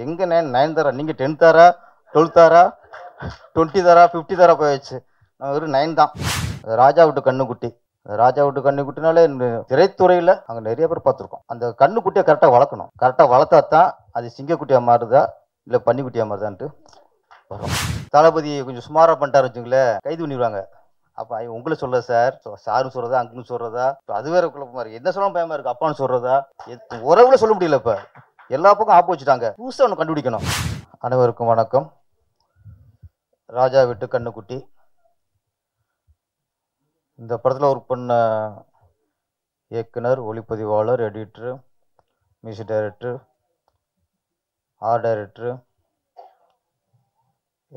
எங்கே நயன்தாரா? நீங்கள் 10 தாரா, 12 தாரா, 20 தாரா, 50 தாரா போயிடுச்சு. நான் ஒரு 9 தான். ராஜா விட்டு கண்ணுக்குட்டி. ராஜா விட்டு கண்ணுக்குட்டினாலே திரைத்துறையில் அங்கே நிறைய பேர் பார்த்துருக்கோம். அந்த கண்ணுக்குட்டியை கரெக்டாக வளர்க்கணும். கரெக்டாக வளர்த்தா தான் அது சிங்கக்குட்டியாக மாறுதா இல்லை பன்னிக்குட்டியாக மாறுதான்ட்டு வரும். தளபதி கொஞ்சம் சுமாராக பண்ணிட்டாரு வச்சுங்களேன், கைது பண்ணிடுவாங்க. அப்போ உங்களை சொல்ல சார், சாரும் சொல்கிறதா அங்குன்னு சொல்கிறதா, அது வேற குழப்பமா இருக்கு. என்ன சொன்னாலும் பயமா இருக்கு. அப்பான்னு சொல்கிறதா உறவுல சொல்ல முடியல. இப்போ எல்லா பக்கம் ஆப்பு வச்சுட்டாங்க. புதுசாக ஒன்று கண்டுபிடிக்கணும். அனைவருக்கும் வணக்கம். ராஜா விட்டு கண்ணுக்குட்டி இந்த படத்தில் ஒர்க் பண்ண இயக்குனர், ஒளிப்பதிவாளர், editor, music director, art director,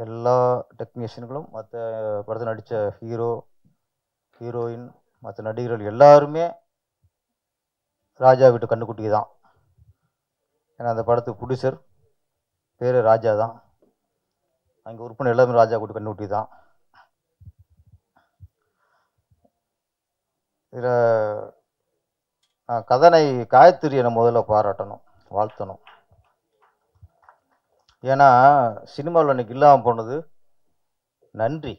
எல்லா டெக்னீஷியன்களும், மற்ற படத்தில் நடித்த ஹீரோ, ஹீரோயின், மற்ற நடிகர்கள் எல்லாருமே ராஜா வீட்டு கண்ணுக்குட்டி தான். ஏன்னா அந்த படத்துக்கு ப்ரொடியூசர் பேர் ராஜா தான். அங்கே உறுப்பினர் எல்லாருமே ராஜா வீட்டு கண்ணுக்குட்டி தான். இதில் கதனை காயத்ரியை முதல்ல பாராட்டணும், வாழ்த்தணும். ஏன்னா சினிமாவில் இன்னைக்கு இல்லாமல் போனது நன்றி.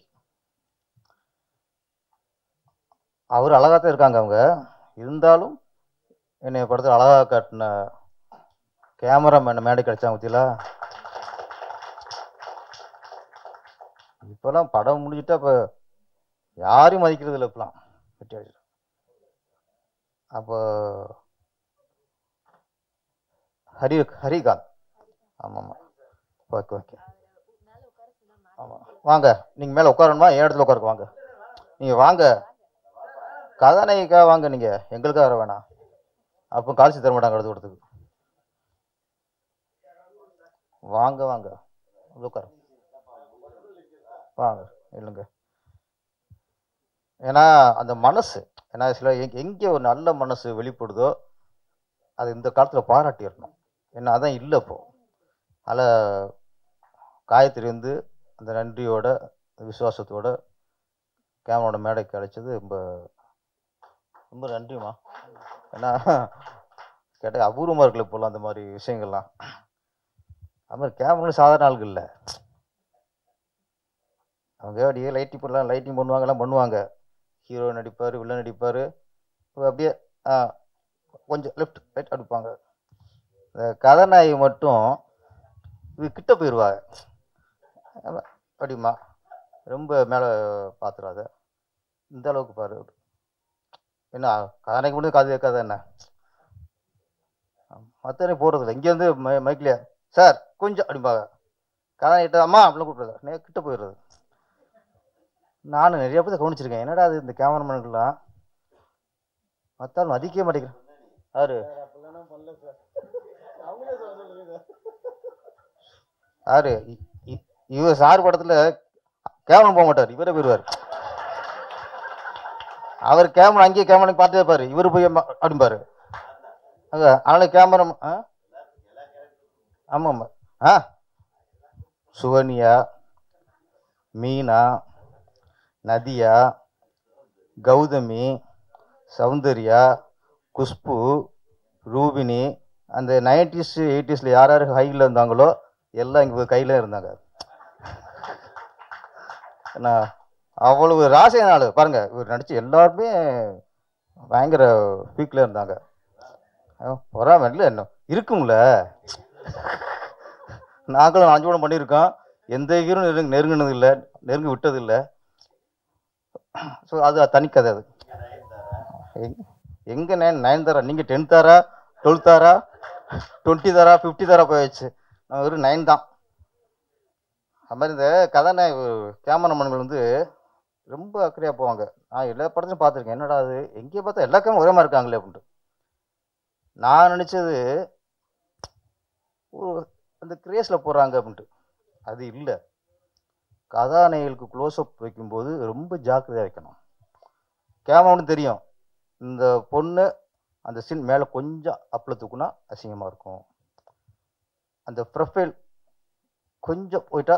அவர் அழகாக தான் இருக்காங்க. அவங்க இருந்தாலும் என்னை படத்தில் அழகாக காட்டின கேமராமேன் மேடை கிடைச்சாங்க பற்றிலா. இப்போலாம் படம் முடிஞ்சிட்டா இப்போ யாரையும் மதிக்கிறது இல்லை. இப்போலாம் வெட்டி அடிச்சு. அப்போ ஹரிகாந்த், ஆமாம்மா, ஓகே ஓகே, ஆமாம் வாங்க. நீங்கள் மேலே உட்காரணுமா? என் இடத்துல உட்காருக்கு வாங்க. நீங்கள் வாங்க, கதாநாயகிக்காக வாங்க. நீங்கள் எங்களுக்காக வர வேணாம். அப்போ கால்சி தர மாட்டாங்க எடுத்து கொடுத்துக்கு. வாங்க வாங்க, உட்கார வாங்க, இல்லைங்க. ஏன்னா அந்த மனசு, ஏன்னா சில எங்கே ஒரு நல்ல மனசு வெளிப்படுதோ அது இந்த காலத்தில் பாராட்டிடணும். ஏன்னா அதான் இல்லை இப்போ. அதில் காயத்ரி வந்து அந்த நன்றியோட விசுவாசத்தோட கேமரோட மேடைக்கு அழைச்சது ரொம்ப ரொம்ப நன்றிம்மா. ஏன்னா கேட்டால் அபூர்வமாக இருக்குல்ல இப்போலாம் அந்த மாதிரி விஷயங்கள்லாம். அது மாதிரி கேமரா சாதாரண ஆளுகள் இல்லை. அவங்க அப்படியே லைட்டிங் பண்ணுவாங்க, எல்லாம் பண்ணுவாங்க. ஹீரோ நடிப்பார், வில்லன் நடிப்பார், அப்படியே கொஞ்சம் லெஃப்ட் ரைட் அடிப்பாங்க. இந்த கதாநாயகி மட்டும் இது கிட்ட போயிடுவாங்க. அப்படிமா ரொம்ப மேலே பார்த்துடாத, இந்த அளவுக்கு பாரு. என்ன கதாநாயகி மட்டும் காது கேட்காத என்ன? மற்றவனே போடுறதில்ல. இங்கேருந்து மைக்லையா சார் கொஞ்சம் அப்படிம்பாங்க. கதாநாயகிட்ட அம்மா அப்படிலாம் கூப்பிடுறது, கிட்ட போயிடுறது. நானும் நிறைய பேர் கவனிச்சிருக்கேன். என்னடா அது இந்த கேமராமேனுக்கெல்லாம் மற்றாலும் மதிக்கவே மாட்டேங்கிறேன். யாரு யாரு இவர் சார் படத்தில் கேமரா போக மாட்டார், இவரே போயிடுவார். அவர் கேமரா அங்கேயே கேமரா பார்த்துட்டே பாரு, இவர் போய் அப்படிம்பாரு. அதனால கேமரா ஆமாம் சுவனியா, மீனா, நதியா, கௌதமி, சௌந்தர்யா, குஷ்பு, ரூபினி, அந்த 90s 80s யார் யார் ஹையில் இருந்தாங்களோ எல்லாம் இங்கே கையில் இருந்தாங்க. ஏன்னா அவ்வளவு ராசிய நாள் பாருங்கள். இவர் நடித்து எல்லாருமே பயங்கர பீக்கில் இருந்தாங்க. வராமல் என்ன இருக்குங்கள. நாங்களும் 5 படம் பண்ணியிருக்கோம். எந்த ஹீரும் நெருங்கினது இல்லை, நெருங்கி விட்டது இல்லை. ஸோ அது தனிக்கதை. அது எங்கே நயன்தாரா? நீங்கள் 10 தாரா, 12 தாரா, 20 தாரா, 50 தாரா போயிடுச்சு. நான் ஒரு 9 தான். அது மாதிரி இந்த கதாநாயக கேமராமேன்கள் வந்து ரொம்ப அக்கறையாக போவாங்க. நான் எல்லா படத்தையும் பார்த்துருக்கேன். என்னடா அது எங்கேயே பார்த்தா எல்லா கேமரா ஒரே மாதிரி இருக்காங்களே அப்படின்ட்டு. நான் நினச்சது ஒரு அந்த கிரேஸில் போடுறாங்க அப்படின்ட்டு. அது இல்லை. கதாநாயகிகளுக்கு க்ளோஸ்அப் வைக்கும்போது ரொம்ப ஜாக்கிரதையாக வைக்கணும். கேமரான்னு தெரியும் இந்த பொண்ணு அந்த சீன் மேலே கொஞ்சம் அப்பில் தூக்குனா அசிங்கமாக இருக்கும். அந்த ப்ரொஃபைல் கொஞ்சம் போயிட்டா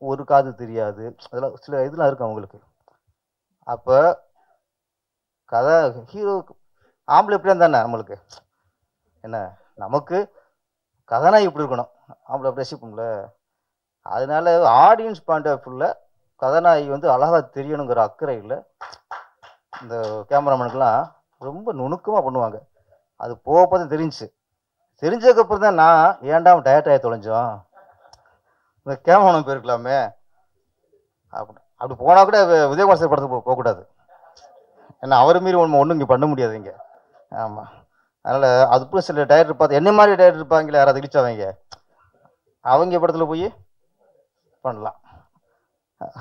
ஒரு காது தெரியாது. அதெல்லாம் சில இதெல்லாம் இருக்கும் அவங்களுக்கு. அப்போ கதை ஹீரோவுக்கு ஆம்பளை எப்படியா தானே நம்மளுக்கு என்ன, நமக்கு கதாநாயகி இப்படி இருக்கணும், அவங்கள ரசிப்போம்ல. அதனால ஆடியன்ஸ் பாயிண்ட் ஆஃப் வியூவில் கதாநாயகி வந்து அழகாக தெரியணுங்கிற அக்கறையில் இந்த கேமராமேனுக்கெல்லாம் ரொம்ப நுணுக்கமாக பண்ணுவாங்க. அது போக போக தெரிஞ்சிச்சு. தெரிஞ்சதுக்கப்புறம் தான் நான் ஏன்டா அவன் டயர்ட் ஆகி தொலைஞ்சோம், இந்த கேமராமேன் போயிருக்கலாமே அப்படி போனால் கூட உதயகுமார் சார் படத்துக்கு போகக்கூடாது. ஏன்னா அவர் மீறி ஒன்றும் இங்கே பண்ண முடியாது இங்கே. ஆமாம். அதனால் அதுக்குள்ள சில டைரக்டர் பார்த்து என்ன மாதிரி டைரக்டர் இருப்பாங்களே யாராவது இடிச்சவங்க, அவங்க படத்தில் போய் பண்ணலாம்.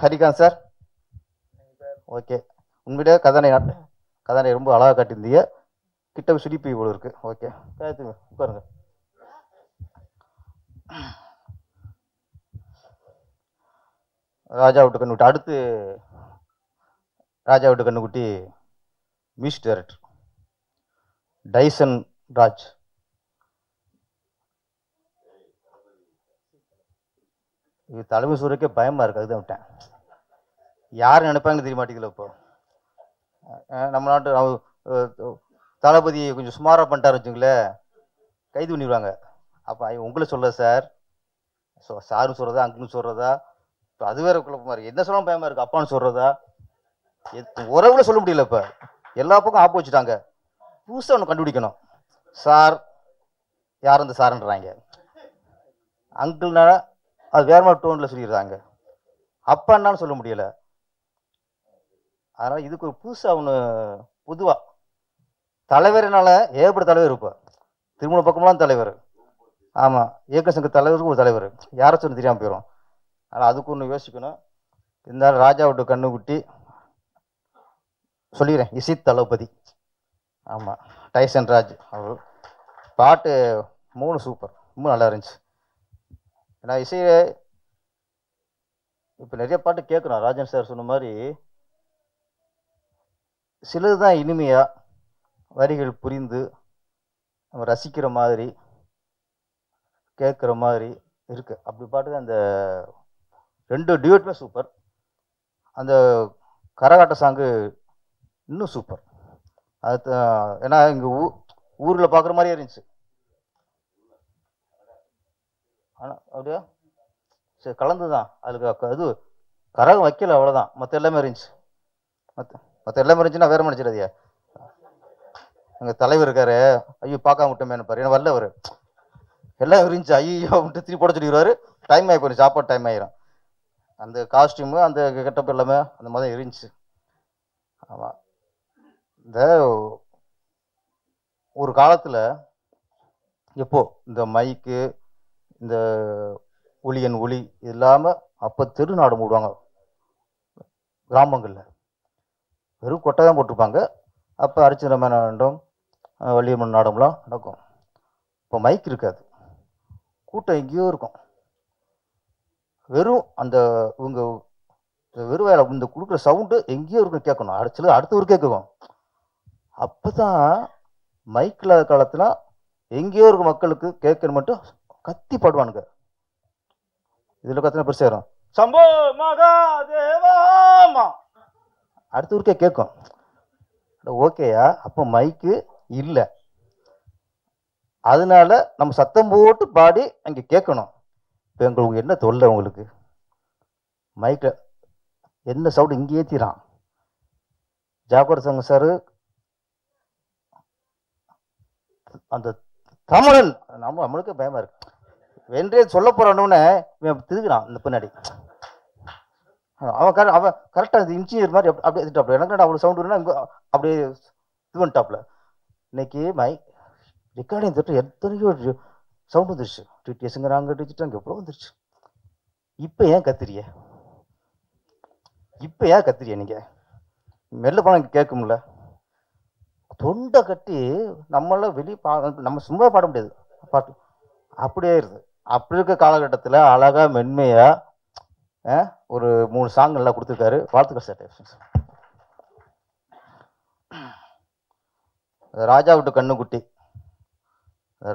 Harikanth sir okay. உண்மையிலே கதாநாயகி ரொம்ப அழகாக காட்டியிருந்தீங்க. கிட்ட சுடிப்பி இவ்வளோ இருக்குது. ஓகே உட்காருங்க. ராஜா விட்டு கண்ணுக்குட்டி. அடுத்து ராஜா விட்டு கண்ணுக்குட்டி மியூசிக் டைரக்டர் டைசன் ராஜ். இது தலைமை சூரியக்கே பயமாக இருக்குது. அதுதான் விட்டேன். யார் நினைப்பாங்கன்னு தெரிய மாட்டேங்குதுல. இப்போ நம்ம நாட்டு தளபதி கொஞ்சம் சுமாராக பண்ணிட்டாரு வச்சுங்களேன், கைது பண்ணிடுவாங்க. அப்போ உங்களை சொல்ல சார், சாருன்னு சொல்கிறதா அங்குன்னு சொல்கிறதா, இப்போ அது வேற குழப்பமாக இருக்குது. என்ன சொல்லணும் பயமாக இருக்குது. அப்பான்னு சொல்கிறதா, உறவுல சொல்ல முடியல. இப்போ எல்லா பக்கம் ஆப்பு வச்சுட்டாங்க. புதுசாக ஒன்று கண்டுபிடிக்கணும். சார் யார் அந்த சாருன்றாங்க, அங்கிள்னா அது வேற மாதிரி டோனில் சொல்லிடுறாங்க, அப்பா என்னான்னு சொல்ல முடியல. அதனால் இதுக்கு ஒரு புதுசாக ஒன்று பொதுவாக தலைவர்னால ஏகப்பட்ட தலைவர் இருப்பார். திருமண பக்கம்லாம் தலைவர். ஆமாம். இயக்க சங்க தலைவருக்கு ஒரு தலைவர், யாரை சொல்லி தெரியாமல் போயிடும். ஆனால் அதுக்கு ஒன்று யோசிக்கணும். இருந்தாலும் ராஜா விட்டு கண்ணுக்குட்டி சொல்லிடுறேன், இசை தளபதி. ஆமாம், டைசன் ராஜ். அவர் பாட்டு 3 சூப்பர், ரொம்ப நல்லா இருந்துச்சு. ஏன்னா இசையை இப்போ நிறைய பாட்டு கேட்குறோம். ராஜன் சார் சொன்ன மாதிரி சிலது தான் இனிமையாக வரிகள் புரிந்து நம்ம ரசிக்கிற மாதிரி கேட்குற மாதிரி இருக்கு. அப்படி பாட்டு தான் அந்த 2 டியூட்டுமே சூப்பர். அந்த கரகாட்ட சாங்கு இன்னும் சூப்பர். அது ஏன்னா இங்கே ஊரில் பார்க்குற மாதிரியே இருந்துச்சு. ஆனால் அப்படியா சரி கலந்து தான் அதுக்கு அது கரகம் வைக்கல, அவ்வளோதான். மற்ற எல்லாமே இருந்துச்சு. மற்ற எல்லாமே இருந்துச்சுன்னா வேற மனுச்சிடாதியா. எங்கள் தலைவர் இருக்காரு, ஐயோ பார்க்காம விட்டோமேனு பாரு, ஏன்னா வரல அவர். எல்லாம் இருந்துச்சு. ஐயோ விட்டு திருப்பி போட சொல்லிடுவார். டைம் ஆகி போயிடும், சாப்பாடு டைம் ஆகிடும். அந்த காஸ்டியூமு அந்த கெட்டப் எல்லாமே அந்த மாதிரி இருந்துச்சு. ஆமாம். இந்த ஒரு காலத்தில் எப்போ இந்த மைக்கு இந்த ஒளியன் ஒளி இது இல்லாமல் அப்போ தெருநாடு மூடுவாங்க கிராமங்களில். வெறும் கொட்டை தான் போட்டிருப்பாங்க. அப்போ அரிச்சந்திர நாடகம் வள்ளியம்மன் நாடகம்லாம் நடக்கும். இப்போ மைக் இருக்காது, கூட்டம் எங்கேயோ இருக்கும். வெறும் அந்த இவங்க வெறும் வேலை இந்த கொடுக்குற சவுண்டு எங்கேயோ இருக்கும், கேட்கணும். அடுத்த ஒரு கேட்கும். அப்போ தான் மைக்கில் காலத்தில் எங்கேயோ இருக்க மக்களுக்கு கேட்கணும் மட்டும் கத்தி பாடுவானுங்க. இதில் கத்தினா பெருசாயிரும், சம்போ மகாதேவாமா அடுத்த ஊருக்கே கேட்கும். ஓகேயா, அப்போ மைக்கு இல்லை. அதனால நம்ம சத்தம் போட்டு பாடி அங்கே கேட்கணும். இப்போ எங்களுக்கு என்ன தொல்லை, உங்களுக்கு மைக்கில் என்ன சவுண்டு இங்கே ஏற்றிறான். ஜாகோர் சங்க சார் அந்த தமிழன் நம்மளுக்கு பயமா இருக்கு. வென்றே சொல்ல போறானே திருக்கிறான் இந்த பின்னாடி. அவன் கரெக்டாக இந்த இன்ஜினியர் மாதிரி அப்படியே எடுத்துட்டாப்ல. எனக்கு அவ்வளோ சவுண்ட் வரும்னா அப்படியே இது பண்ணிட்டாப்ல. இன்னைக்கு ரெக்கார்டிங் தட்டு எத்தனையோ சவுண்ட் வந்துருச்சு. டிடிஎஸ்ங்கிறாங்க, டிஜிட்டாங்க, எவ்வளோ வந்துருச்சு. இப்போ ஏன் கத்துறிய? நீங்கள் மெல்ல போனால் கேட்கும்ல. தொண்டை கட்டி நம்மளாம் வெளியே நம்ம சும்மா பாட முடியாது பாட்டு. அப்படியே இருக்குது. அப்படி இருக்க காலகட்டத்தில் அழகா மென்மையா ஒரு 3 சாங் நல்லா கொடுத்துருக்காரு. வாழ்த்துக்கள் சார். ராஜா விட்டு கண்ணுக்குட்டி.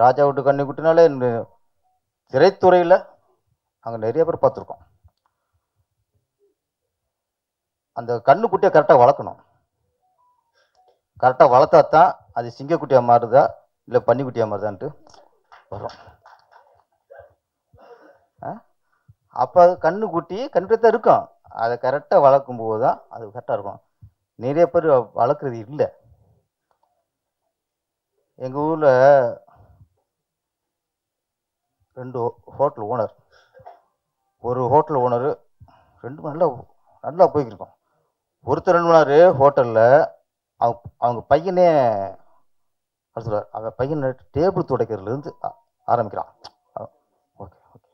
ராஜா விட்டு கண்ணுக்குட்டினாலே திரைத்துறையில் அங்கே நிறைய பேர் பார்த்துருக்கோம். அந்த கண்ணுக்குட்டியை கரெக்டாக வளர்க்கணும். கரெக்டாக வளர்த்தா தான் அது சிங்கக்குட்டியாக மாறுதா இல்லை பன்னிக்குட்டியாக மாறுதான்ட்டு வரும். அப்போ அது கண்ணுக்குட்டி தான் இருக்கும். அதை கரெக்டாக வளர்க்கும் போது தான் அது கரெக்டாக இருக்கும். நிறைய பேர் வளர்க்குறது இல்லை. எங்கள் ஊரில் 2 ஹோட்டல் ஓனர், ஒரு ஹோட்டல் ஓனரு 2 நல்லா நல்லா போய்க்கிருக்கோம். ஒருத்தர் என்ன பண்ணாரு, ஹோட்டலில் அவங்க பையனே சொல்கிறார், அவன் பையனை டேபிள் துடைக்கிறதுலேருந்து ஆரம்பிக்கிறான். ஓகே ஓகே,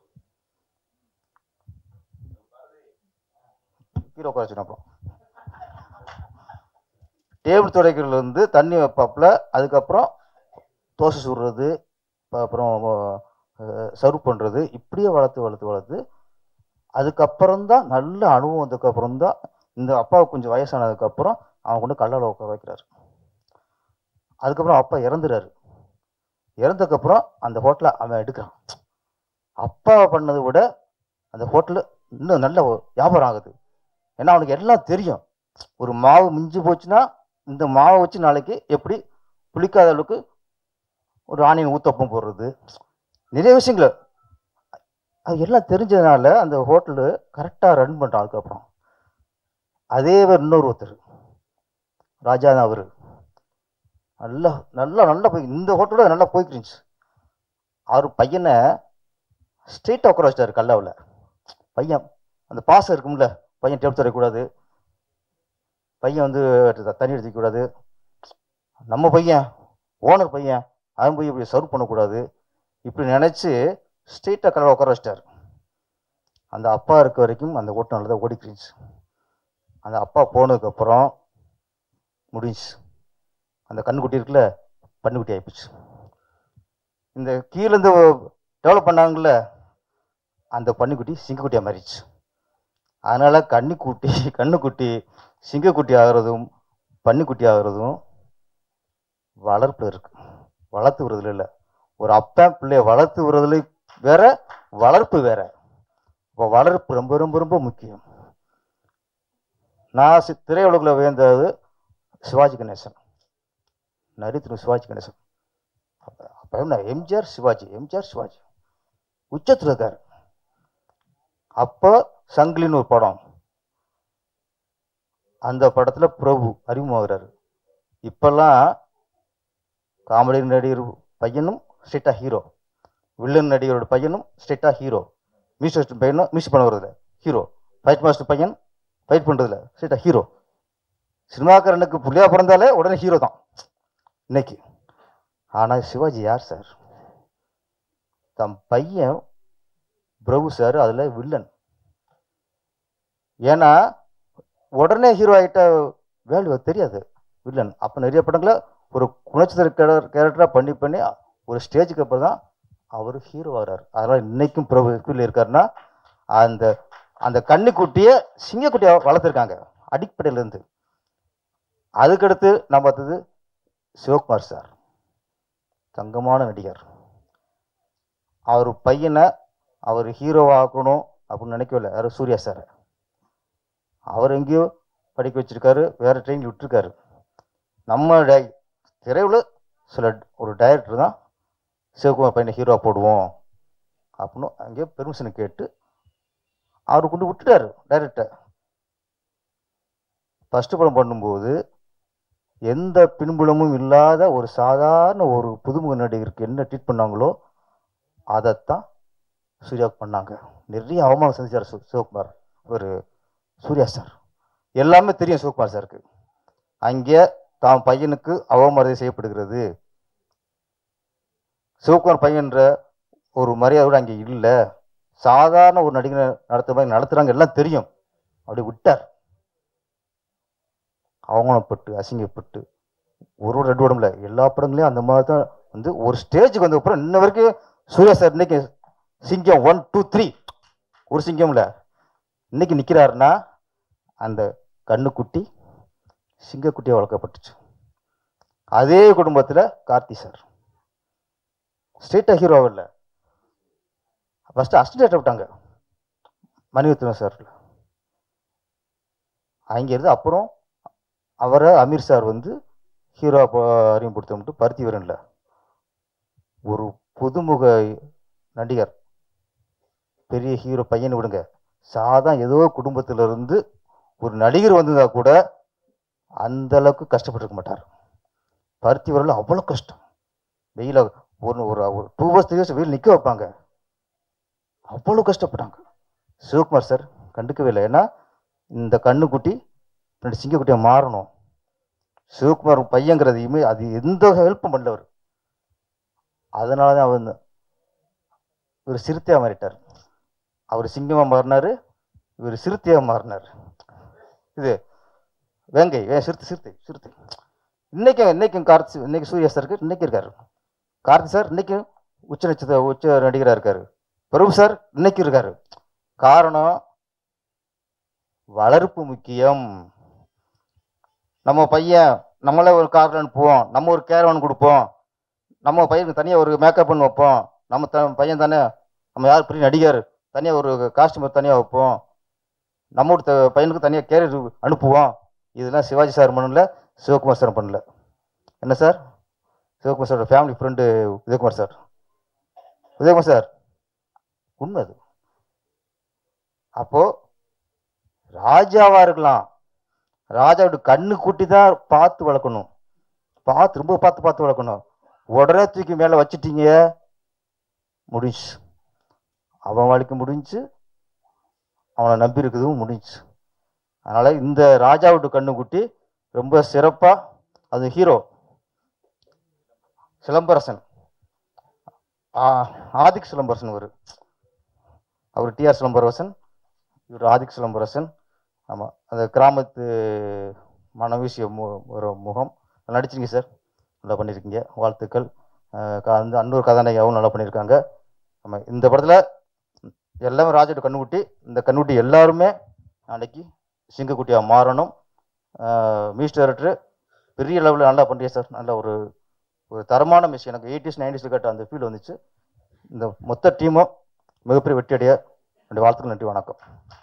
கீழே உட்கார வச்சுக்கணும். அப்புறம் டேபிள் துடைக்கிறதுலேருந்து தண்ணி வைப்பாப்பில், அதுக்கப்புறம் தோசை சுடுறது, அப்புறம் சர்வ் பண்ணுறது, இப்படியே வளர்த்து அதுக்கப்புறம் தான் நல்ல அனுபவம் வந்ததுக்கப்புறம் தான் இந்த அப்பாவுக்கு கொஞ்சம் வயசானதுக்கப்புறம் அவன் கொண்டு கல்லால் உட்கார வைக்கிறாரு. அதுக்கப்புறம் அப்பா இறந்துறாரு. இறந்ததுக்கப்புறம் அந்த ஹோட்டலை அவன் எடுக்கிறான். அப்பா பண்ணதை விட அந்த ஹோட்டலு இன்னும் நல்ல வியாபாரம் ஆகுது. ஏன்னா அவனுக்கு எல்லாம் தெரியும். ஒரு மாவு மிஞ்சி போச்சுன்னா இந்த மாவை வச்சு நாளைக்கு எப்படி புளிக்காத அளவுக்கு ஒரு ஆனியன் ஊத்தப்பம் போடுறது, நிறைய விஷயங்கள் அது எல்லாம் தெரிஞ்சதுனால அந்த ஹோட்டலு கரெக்டாக ரன் பண்ணுறான். அதுக்கப்புறம் அதே இன்னொரு ஒருத்தர் ராஜா தான், அவர் நல்லா நல்லா நல்லா போய் இந்த ஹோட்டலோட நல்லா போய்க்கிருந்துச்சு. அவர் பையனை ஸ்ட்ரெயிட்டாக உட்கார வச்சிட்டாரு கல்லாவில். பையன் அந்த பாசம் இருக்கும்ல, பையன் டேப் தரக்கூடாது, பையன் வந்து தண்ணி எடுத்துக்கூடாது, நம்ம பையன் ஓனர் பையன் அவன் போய் இப்படி சர்வ் பண்ணக்கூடாது, இப்படி நினச்சி ஸ்ட்ரெயிட்டாக கல்லாவில் உட்கார வச்சிட்டார். அந்த அப்பா இருக்க வரைக்கும் அந்த ஓட்டு நல்லா தான் ஓடிக்கிருந்துச்சு. அந்த அப்பா போனதுக்கப்புறம் முடிஞ்சு அந்த கண்ணுக்குட்டி இருக்குல்ல, பன்னிக்குட்டி ஆகிப்போச்சு. இந்த கீழேருந்து டெவலப் பண்ணாங்கல்ல, அந்த பன்னிக்குட்டி சிங்கக்குட்டியாக மாறிடுச்சு. அதனால் கண்ணுக்குட்டி சிங்கக்குட்டி ஆகிறதும் பன்னிக்குட்டி ஆகிறதும் வளர்ப்பு இருக்கு, வளர்த்து விடுறதுல இல்லை. ஒரு அப்பா பிள்ளைய வளர்த்து விடுறதுல வேற, வளர்ப்பு வேற. இப்போ வளர்ப்பு ரொம்ப ரொம்ப ரொம்ப முக்கியம். நான் திரையுலகில் வேந்தது சிவாஜி கணேசன், நரித்திரு சிவாஜி கணேசன். அப்போ என்ன எம்ஜிஆர் சிவாஜி உச்சத்தில் இருக்கார். அப்போ சங்கிலின்னு ஒரு படம், அந்த படத்தில் பிரபு அறிமுகமாகிறாரு. இப்பெல்லாம் காமெடி நடிகர் பையனும் ஸ்ட்ரெயிட்டாக ஹீரோ, வில்லன் நடிகரோட பையனும் ஸ்ட்ரெயிட்டாக ஹீரோ, மியூசிக் பையனும் மியூசிக் பண்ண வருதில்ல ஹீரோ, ஃபைட் மாஸ்டர் பையன் ஃபைட் பண்ணுறதில்ல ஸ்ட்ரெயிட்டாக ஹீரோ. சினிமாக்காரனுக்கு புள்ளியா பிறந்தாலே உடனே ஹீரோ தான் இன்னைக்கு. ஆனால் சிவாஜி யார் சார்? தம் பையன் பிரபு சார் அதில் வில்லன். ஏன்னா உடனே ஹீரோ ஆகிட்ட வேல்யூ தெரியாது வில்லன். அப்போ நிறைய படங்களை ஒரு குணச்சித்திர கேரக்டராக பண்ணி ஒரு ஸ்டேஜுக்கு அப்புறம் தான் அவர் ஹீரோ ஆகிறார். அதனால் இன்னைக்கும் பிரபு கீழே இருக்காருன்னா அந்த அந்த கண்ணுக்குட்டியை சிங்கக்குட்டியை வளர்த்துருக்காங்க அடிப்படையிலேருந்து. அதுக்கடுத்து நான் பார்த்தது சிவகுமார் சார், தங்கமான நடிகர். அவர் பையனை அவர் ஹீரோவாக்கணும் அப்படின்னு நினைக்கவில்லை, யாரும் சூர்யா சார். அவர் எங்கேயோ படிக்க வச்சிருக்காரு, வேற ட்ரெயினில் விட்டுருக்காரு. நம்ம திரையுள்ள சில ஒரு டைரக்டர் தான் சிவகுமார் பையனை ஹீரோவாக போடுவோம் அப்படின்னு அங்கேயோ பெர்மிஷனை கேட்டு அவர் கொண்டு விட்டுட்டார் டைரக்டர். ஃபஸ்ட்டு படம் பண்ணும்போது எந்த பின்புலமும் இல்லாத ஒரு சாதாரண ஒரு புதுமுக நடிகருக்கு என்ன ட்ரீட் பண்ணாங்களோ அதைத்தான் சூர்யாவுக்கு பண்ணாங்க. நிறைய அவமானம் சந்திச்சார் சிவகுமார். ஒரு சூர்யா சார் எல்லாமே தெரியும் சிவகுமார் சாருக்கு. அங்கே தான் பையனுக்கு அவமரியாதை செய்யப்படுகிறது, சிவகுமார் பையன்ற ஒரு மரியாதையோடு அங்கே இல்லை, சாதாரண ஒரு நடிகரை நடத்துகிற மாதிரி நடத்துகிறாங்க, எல்லாம் தெரியும். அப்படி விட்டார். அவமானப்பட்டு அசிங்கப்பட்டு ஒரு 2 படம்ல எல்லா படங்களையும் அந்த மாதிரி தான் வந்து ஒரு ஸ்டேஜுக்கு வந்த அப்புறம் இன்ன வரைக்கும் சூர்யா சார் இன்னைக்கு சிங்கம் 1 2 3 ஒரு சிங்கம்ல இன்னைக்கு நிற்கிறாருன்னா அந்த கண்ணுக்குட்டி சிங்கக்குட்டியை வளர்க்கப்பட்டுச்சு. அதே குடும்பத்தில் கார்த்தி சார் ஸ்ட்ரெயிட்டாக ஹீரோவில் ஃபஸ்ட்டு அசிஸ்டன்ட் விட்டாங்க மணிரத்னம் சார். அங்கே இருந்து அப்புறம் அவரை அமீர் சார் வந்து ஹீரோ அறிமுகப்படுத்த பருத்தி வீரனில் ஒரு புதுமுக நடிகர் பெரிய ஹீரோ பையன் விடுங்க, சாதா ஏதோ குடும்பத்திலிருந்து ஒரு நடிகர் வந்ததா கூட அந்த அளவுக்கு கஷ்டப்பட்டிருக்க மாட்டார். பருத்தி வரல அவ்வளோ கஷ்டம். வெயில ஒரு ஒரு 2 hours 3 hours வெயில் நிற்க வைப்பாங்க. அவ்வளோ கஷ்டப்பட்டாங்க. சிவகுமார் சார் கண்டுக்கவே இல்லை. ஏன்னா இந்த கண்ணுக்குட்டி ரெண்டு சிங்கக்குட்டியாக மாறணும். சிவகுமார் பையங்கிறதையுமே அது எந்த ஹெல்ப்பும் பண்ணலவர். அதனால தான் அவர் ஒரு சிறுத்தையாக மாறிட்டார். அவர் சிங்கமாக மாறினார், இவர் சிறுத்தையாக மாறினார். இது வேங்கை சிறுத்தை சிறுத்தை சிறுத்தை. இன்னைக்கும் இன்னைக்கு சூர்யா சாருக்கு இன்னைக்கு இருக்காரு. கார்த்தி சார் இன்னைக்கு உச்ச நடிகராக இருக்காரு. பிரபு சார் இன்னைக்கு இருக்காரு. காரணம் வளர்ப்பு முக்கியம். நம்ம பையன் நம்மளே ஒரு காரில் அனுப்புவோம், நம்ம ஒரு கேரவன் கொடுப்போம், நம்ம பையனுக்கு தனியாக ஒரு மேக்கப் பண்ணி வைப்போம், நம்ம பையன் தானே, நம்ம யார் பெரிய நடிகர் தனியாக ஒரு காஸ்டியூமர் தனியாக வைப்போம், நம்மளோட பையனுக்கு தனியாக கேரியர் அனுப்புவோம். இதெல்லாம் சிவாஜி சார் பண்ணல, சிவகுமார் சார் பண்ணல. என்ன சார்? சிவகுமார் சாரோட family friend Udayakumar sir. Udayakumar sir உண்மை அது. அப்போ ராஜாவா இருக்கலாம், ராஜாவோட கண்ணு கூட்டி தான் பார்த்து வளர்க்கணும். ரொம்ப பார்த்து வளர்க்கணும். உடனே தூக்கி மேலே வச்சுட்டீங்க, முடிஞ்சு. அவன் வாழ்க்கை முடிஞ்சு, அவனை நம்பி இருக்குதும் முடிஞ்சு. அதனால இந்த ராஜாவோட கண்ணு குட்டி ரொம்ப சிறப்பா, அது ஹீரோ சிலம்பரசன், ஆதிக் சிலம்பரசன். அவர் டிஆர் சிலம்பரசன், இவர் ஆதிக் சிலம்பரசன். ஆமாம், அந்த கிராமத்து மனவீசிய ஒரு முகம் நடிச்சிருக்கீங்க சார், நல்லா பண்ணியிருக்கீங்க, வாழ்த்துக்கள். அந்த இன்னொரு கதாநாயகியாகவும் நல்லா பண்ணியிருக்காங்க. ஆமாம், இந்த படத்தில் எல்லாமே ராஜோட கண்ணுக்குட்டி. இந்த கண்ணுக்குட்டி எல்லாருமே நாளைக்கு சிங்கக்குட்டியாக மாறணும். மியூசிக் டைரக்டர் பெரிய லெவலில் நல்லா பண்ணுறீங்க சார். நல்ல ஒரு தரமான மியூசிக். எனக்கு 80s 90s கேட்ட அந்த ஃபீல் வந்துச்சு. இந்த மொத்த டீமும் மிகப்பெரிய வெற்றி அடைய என்னுடைய வாழ்த்துக்கள். நன்றி, வணக்கம்.